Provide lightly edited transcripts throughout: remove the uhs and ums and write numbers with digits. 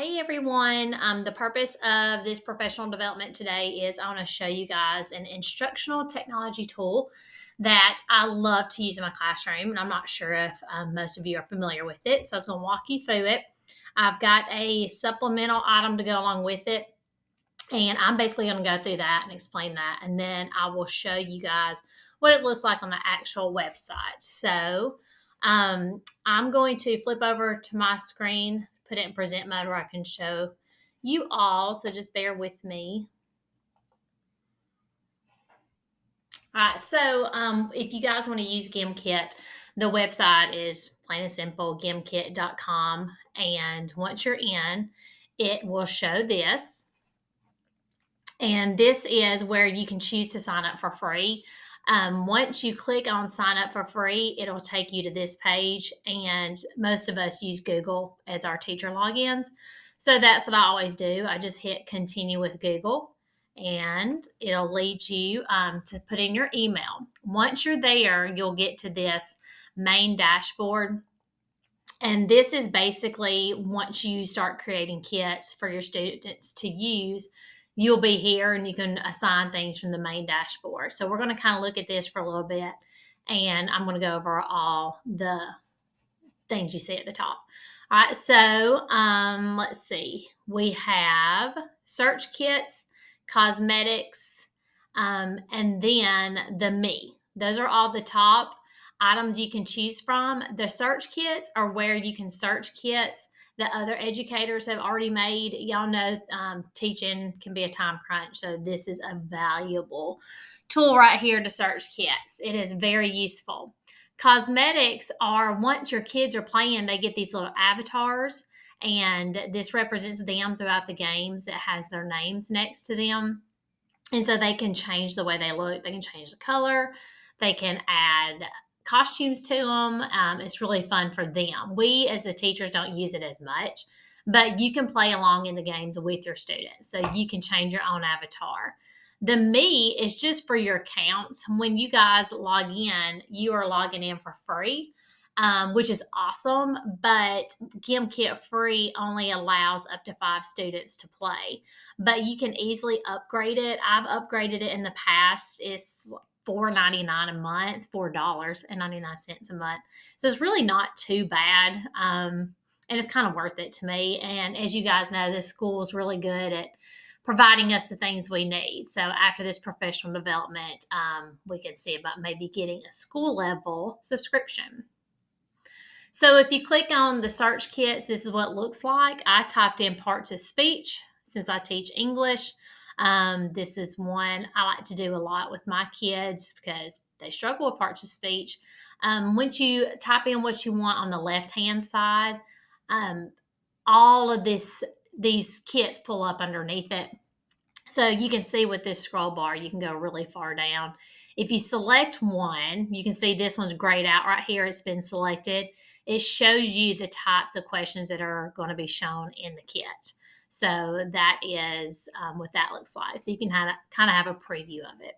Hey everyone, the purpose of this professional development today is I want to show you guys an instructional technology tool that I love to use in my classroom. And I'm not sure if most of you are familiar with it. So I was going to walk you through it. I've got a supplemental item to go along with it. And I'm basically going to go through that and explain that. And then I will show you guys what it looks like on the actual website. So I'm going to flip over to my screen, put it in present mode where I can show you all. So just bear with me. All right. So if you guys want to use GimKit, the website is plain and simple, gimkit.com. And once you're in, it will show this. And this is where you can choose to sign up for free. Once you click on sign up for free, it'll take you to this page. And most of us use Google as our teacher logins. So that's what I always do. I just hit continue with Google and it'll lead you to put in your email. Once you're there, you'll get to this main dashboard. And this is basically once you start creating kits for your students to use, you'll be here and you can assign things from the main dashboard. So we're going to kind of look at this for a little bit and I'm going to go over all the things you see at the top. All right, so let's see. We have search kits, cosmetics, and then the me. Those are all the top items you can choose from. The search kits are where you can search kits that other educators have already made. Y'all know teaching can be a time crunch, so this is a valuable tool right here to search kits. It is very useful. Cosmetics are once your kids are playing, they get these little avatars, and this represents them throughout the games. It has their names next to them. And so they can change the way they look, they can change the color, they can add costumes to them. It's really fun for them. We, as the teachers, don't use it as much, but you can play along in the games with your students. So you can change your own avatar. The me is just for your accounts. When you guys log in, you are logging in for free, which is awesome. But GimKit free only allows up to 5 students to play. But you can easily upgrade it. I've upgraded it in the past. It's $4.99 a month, $4.99 a month. So it's really not too bad. And it's kind of worth it to me. And as you guys know, the school is really good at providing us the things we need. So after this professional development, we can see about maybe getting a school level subscription. So if you click on the search kits, this is what it looks like. I typed in parts of speech since I teach English. This is one I like to do a lot with my kids because they struggle with parts of speech. Once you type in what you want on the left-hand side, all of these kits pull up underneath it. So you can see with this scroll bar, you can go really far down. If you select one, you can see this one's grayed out right here. It's been selected. It shows you the types of questions that are going to be shown in the kit. So that is what that looks like. So you can kind of have a preview of it.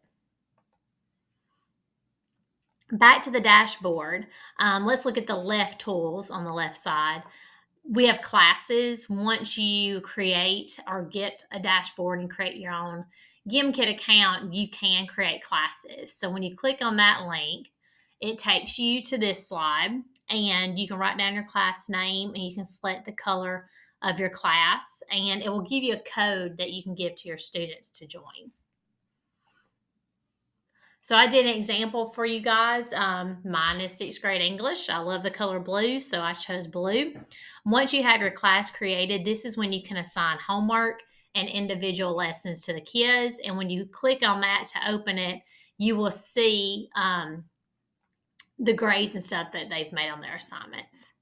Back to the dashboard. Let's look at the left tools on the left side. We have classes. Once you create or get a dashboard and create your own GimKit account, you can create classes. So when you click on that link, it takes you to this slide and you can write down your class name and you can select the color of your class and it will give you a code that you can give to your students to join. So I did an example for you guys. Mine is 6th grade English. I love the color blue, so I chose blue. Once you have your class created, this is when you can assign homework and individual lessons to the kids. And when you click on that to open it, you will see the grades and stuff that they've made on their assignments.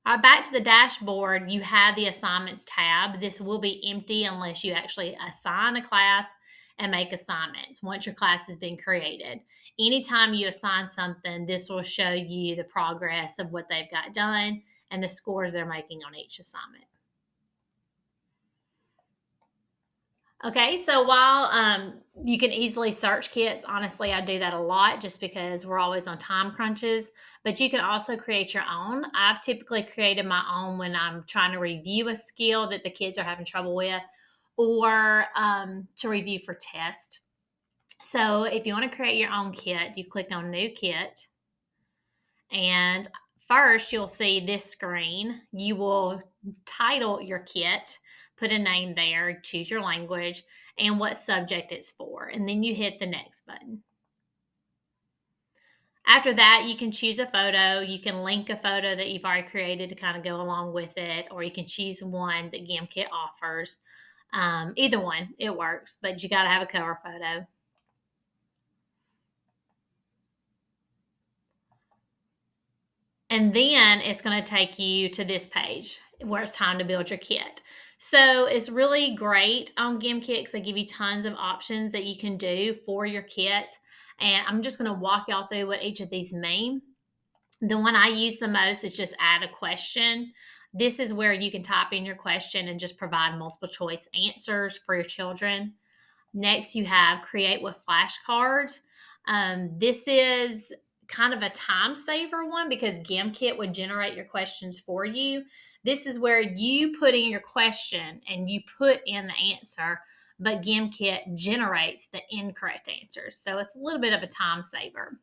All right, back to the dashboard, you have the assignments tab. This will be empty unless you actually assign a class and make assignments once your class has been created. Anytime you assign something, this will show you the progress of what they've got done and the scores they're making on each assignment. Okay, so while you can easily search kits, honestly, I do that a lot just because we're always on time crunches. But you can also create your own. I've typically created my own when I'm trying to review a skill that the kids are having trouble with, or to review for test. So if you want to create your own kit, you click on New Kit, and first, you'll see this screen. You will title your kit, put a name there, choose your language, and what subject it's for. And then you hit the next button. After that, you can choose a photo. You can link a photo that you've already created to kind of go along with it, or you can choose one that GamKit offers. Either one, it works, but you got to have a cover photo. And then it's going to take you to this page where it's time to build your kit. So it's really great on GimKit because they give you tons of options that you can do for your kit. And I'm just going to walk y'all through what each of these mean. The one I use the most is just add a question. This is where you can type in your question and just provide multiple choice answers for your children. Next, you have create with flashcards. This is kind of a time saver one because GamKit would generate your questions for you. This is where you put in your question and you put in the answer, but GamKit generates the incorrect answers. So it's a little bit of a time saver.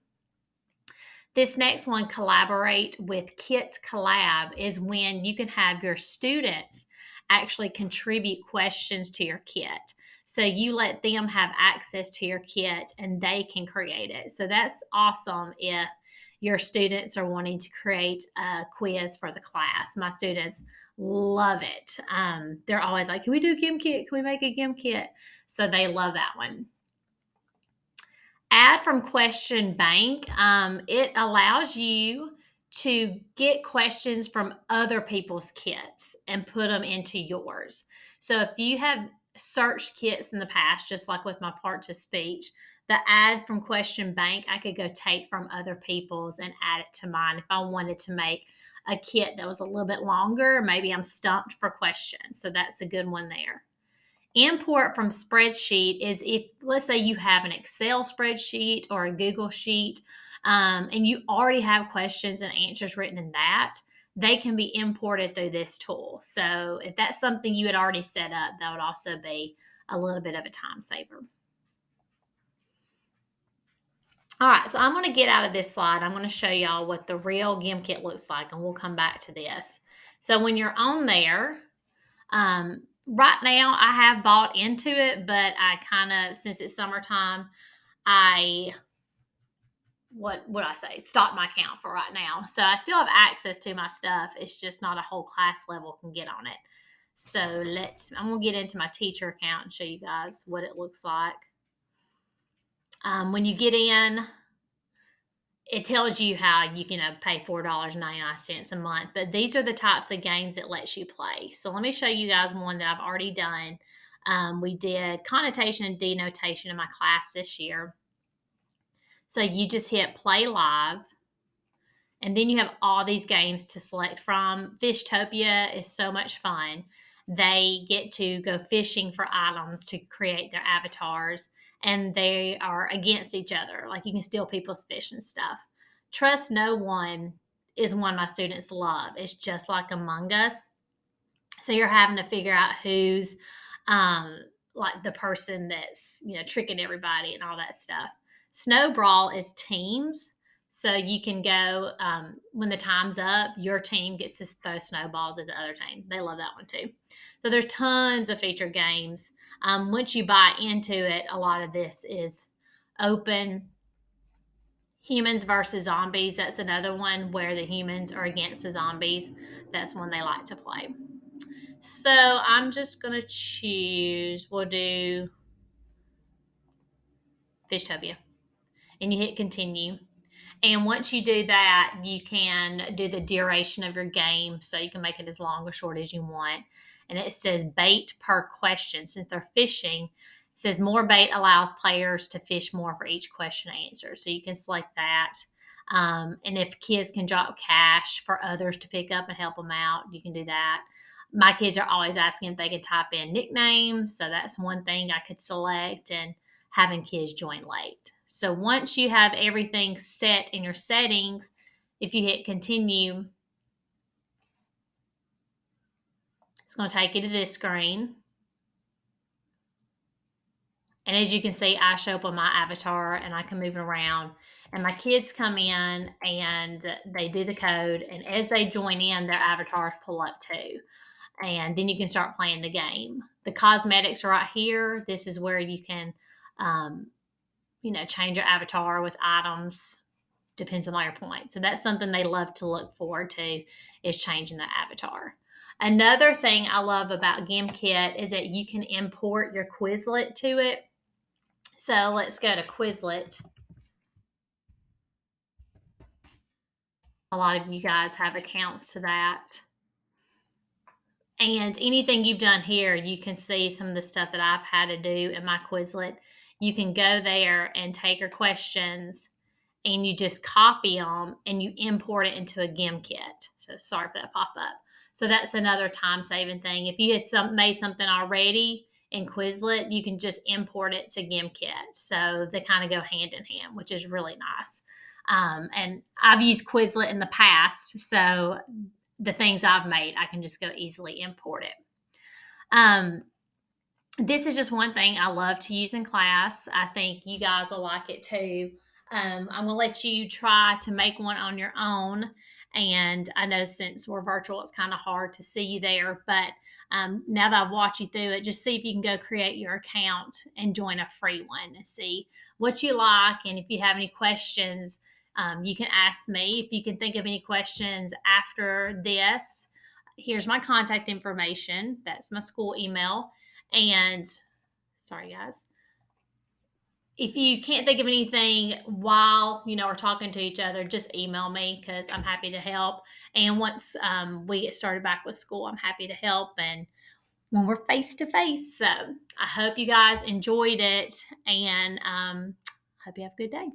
This next one, collaborate with Kit Collab, is when you can have your students actually contribute questions to your kit. So you let them have access to your kit and they can create it. So that's awesome if your students are wanting to create a quiz for the class. My students love it. They're always like, can we do a GimKit? Can we make a GimKit? So they love that one. Add from question bank. It allows you to get questions from other people's kits and put them into yours. So if you have searched kits in the past, just like with my part to speech, the add from question bank, I could go take from other people's and add it to mine if I wanted to make a kit that was a little bit longer. Maybe I'm stumped for questions. So that's a good one there. Import from spreadsheet is if, let's say, you have an Excel spreadsheet or a Google sheet, and you already have questions and answers written in that, they can be imported through this tool. So if that's something you had already set up, that would also be a little bit of a time saver. All right, so I'm going to get out of this slide. I'm going to show y'all what the real GimKit looks like, and we'll come back to this. So when you're on there, right now I have bought into it, but I kind of, since it's summertime, I what would I say? Stop my account for right now. So I still have access to my stuff. It's just not a whole class level can get on it. So I'm gonna get into my teacher account and show you guys what it looks like. When you get in, it tells you how you can pay $4.99 a month. But these are the types of games it lets you play. So let me show you guys one that I've already done. We did connotation and denotation in my class this year. So you just hit play live, and then you have all these games to select from. Fishtopia is so much fun. They get to go fishing for items to create their avatars, and they are against each other. Like you can steal people's fish and stuff. Trust No One is one my students love. It's just like Among Us. So you're having to figure out who's um, like the person that's tricking everybody and all that stuff. Snowball is teams. So you can go when the time's up, your team gets to throw snowballs at the other team. They love that one too. So there's tons of feature games. Once you buy into it, a lot of this is open. Humans versus zombies. That's another one where the humans are against the zombies. That's one they like to play. So I'm just going to choose, we'll do Fishtopia. And you hit continue. And once you do that, you can do the duration of your game. So you can make it as long or short as you want. And it says bait per question. Since they're fishing, it says more bait allows players to fish more for each question answer. So you can select that. And if kids can drop cash for others to pick up and help them out, you can do that. My kids are always asking if they could type in nicknames. So that's one thing I could select, and having kids join late. So once you have everything set in your settings, if you hit continue, it's going to take you to this screen. And as you can see, I show up on my avatar and I can move it around. And my kids come in and they do the code. And as they join in, their avatars pull up too. And then you can start playing the game. The cosmetics are right here. This is where you can, um, change your avatar with items. Depends on all your points. So that's something they love to look forward to, is changing the avatar. Another thing I love about GimKit is that you can import your Quizlet to it. So let's go to Quizlet. A lot of you guys have accounts to that. And anything you've done here, you can see some of the stuff that I've had to do in my Quizlet. You can go there and take your questions and you just copy them and you import it into a GimKit. So sorry for that pop up. So that's another time saving thing. If you had made something already in Quizlet, you can just import it to GimKit. So they kind of go hand in hand, which is really nice. And I've used Quizlet in the past, so the things I've made, I can just go easily import it. This is just one thing I love to use in class. I think you guys will like it too. I'm going to let you try to make one on your own. And I know since we're virtual, it's kind of hard to see you there. But now that I've walked you through it, just see if you can go create your account and join a free one and see what you like. And if you have any questions, you can ask me. If you can think of any questions after this, here's my contact information. That's my school email. And sorry, guys. If you can't think of anything while we're talking to each other, just email me because I'm happy to help. And once we get started back with school, I'm happy to help. And when we're face to face, so I hope you guys enjoyed it, and hope you have a good day.